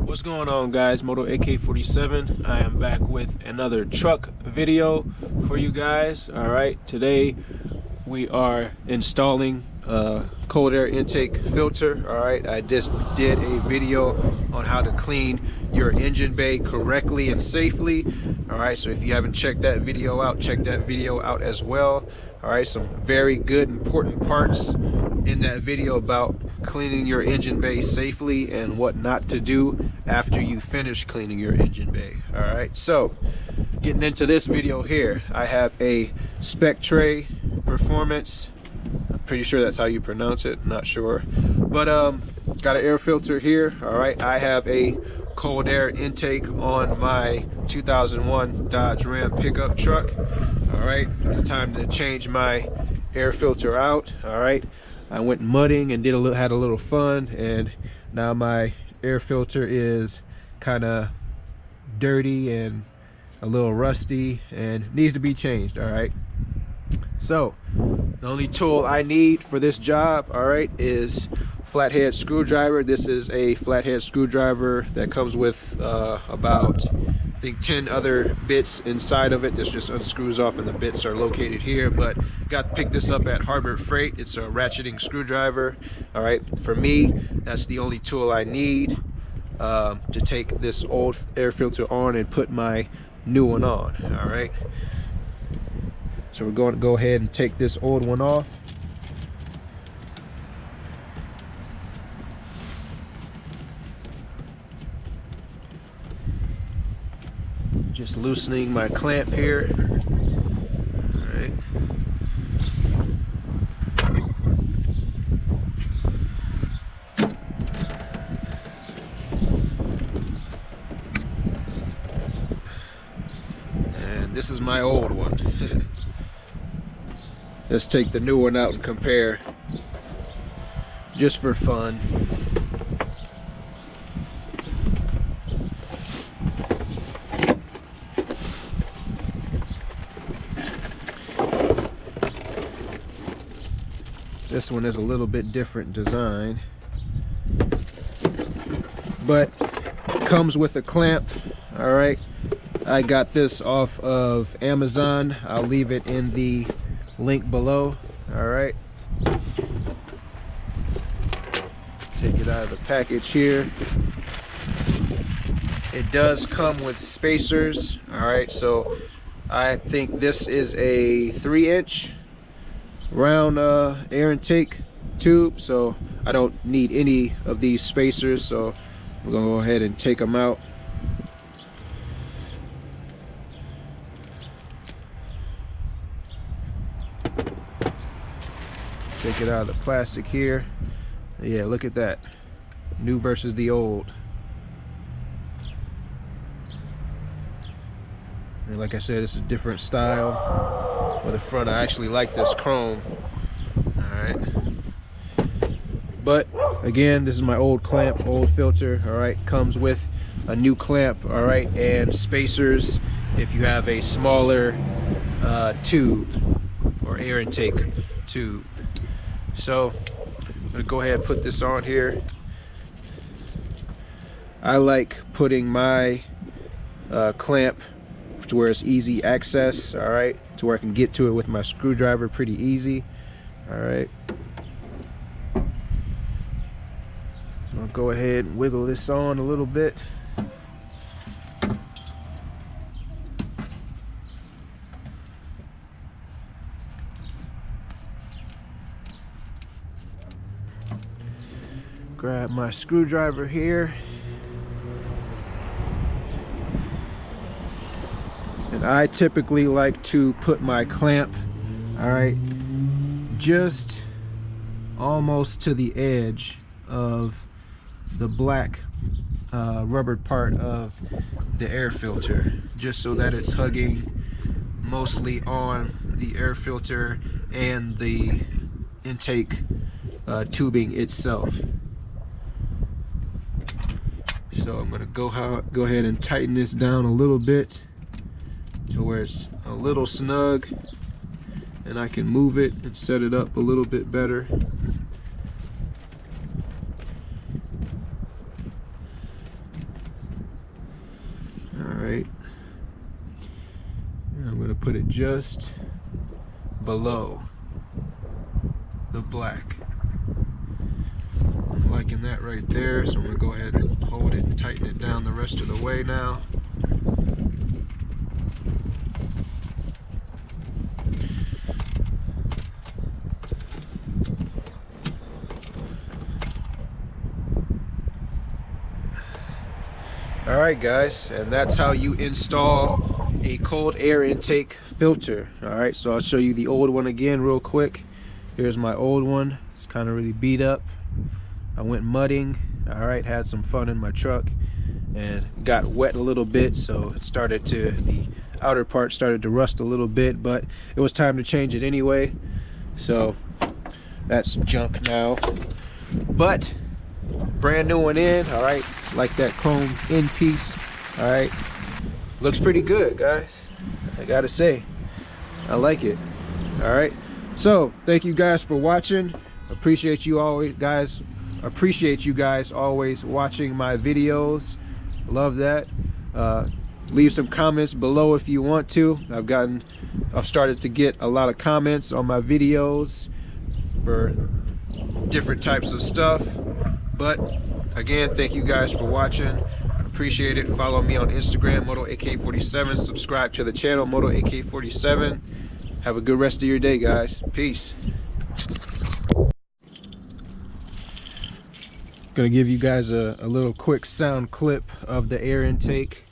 What's going on, guys? Moto AK47. I am back with another truck video for you guys. All right, today we are installing a cold air intake filter. All right, I just did a video on how to clean your engine bay correctly and safely. All right, so if you haven't checked that video out, check that video out as well. All right, some very good important parts in that video about cleaning your engine bay safely and what not to do after you finish cleaning your engine bay. All right, so getting into this video here, I have a Spectre Performance. I'm pretty sure that's how you pronounce it, not sure, but got an air filter here. All right, I have a cold air intake on my 2001 Dodge Ram pickup truck. All right, it's time to change my air filter out. All right, I went mudding and had a little fun, and now my air filter is kind of dirty and a little rusty and needs to be changed. All right, so the only tool I need for this job, all right, is flathead screwdriver. This is a flathead screwdriver that comes with about, I think, 10 other bits inside of it. This just unscrews off and the bits are located here, but got to pick this up at Harbor Freight. It's a ratcheting screwdriver. All right, for me, that's the only tool I need to take this old air filter on and put my new one on. All right, so we're going to go ahead and take this old one off. Just loosening my clamp here. All right. And this is my old one. Let's take the new one out and compare, just for fun. This one is a little bit different design, but comes with a clamp. All right, I got this off of Amazon. I'll leave it in the link below. All right, take it out of the package here. It does come with spacers. All right, so I think this is a 3-inch round air intake tube, so I don't need any of these spacers, so we're gonna go ahead and take them out. Take it out of the plastic here. Yeah, look at that, new versus the old. And like I said, it's a different style. With the front, I actually like this chrome. All right, but again, this is my old clamp, old filter. All right, comes with a new clamp. All right, and spacers if you have a smaller tube or air intake tube. So I'm gonna go ahead and put this on here. I like putting my clamp to where it's easy access, all right, to where I can get to it with my screwdriver pretty easy. All right, so I'll go ahead and wiggle this on a little bit. Grab my screwdriver here. And I typically like to put my clamp, all right, just almost to the edge of the black rubber part of the air filter, just so that it's hugging mostly on the air filter and the intake tubing itself. So I'm gonna go ahead and tighten this down a little bit to where it's a little snug, and I can move it and set it up a little bit better. put it just below the black. I'm liking that right there, so I'm gonna go ahead and hold it and tighten it down the rest of the way now. Alright guys, and that's how you install a cold air intake filter. Alright, so I'll show you the old one again real quick. Here's my old one. It's kind of really beat up. I went mudding, alright, had some fun in my truck and got wet a little bit, so it started to, the outer part started to rust a little bit, but it was time to change it anyway. So that's junk now. But brand new one in, all right, like that chrome end piece. All right, looks pretty good, guys, I gotta say. I like it. All right, so thank you guys for watching. Appreciate you always, guys. Appreciate you guys always watching my videos. Love that. Leave some comments below if you want to. I've started to get a lot of comments on my videos for different types of stuff. But again, thank you guys for watching. Appreciate it. Follow me on Instagram, MotoAK47. Subscribe to the channel, MotoAK47. Have a good rest of your day, guys. Peace. Gonna give you guys a little quick sound clip of the air intake.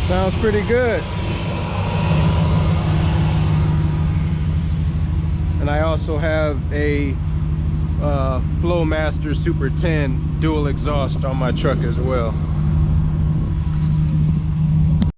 Sounds pretty good. And I also have a Flowmaster Super 10 dual exhaust on my truck as well.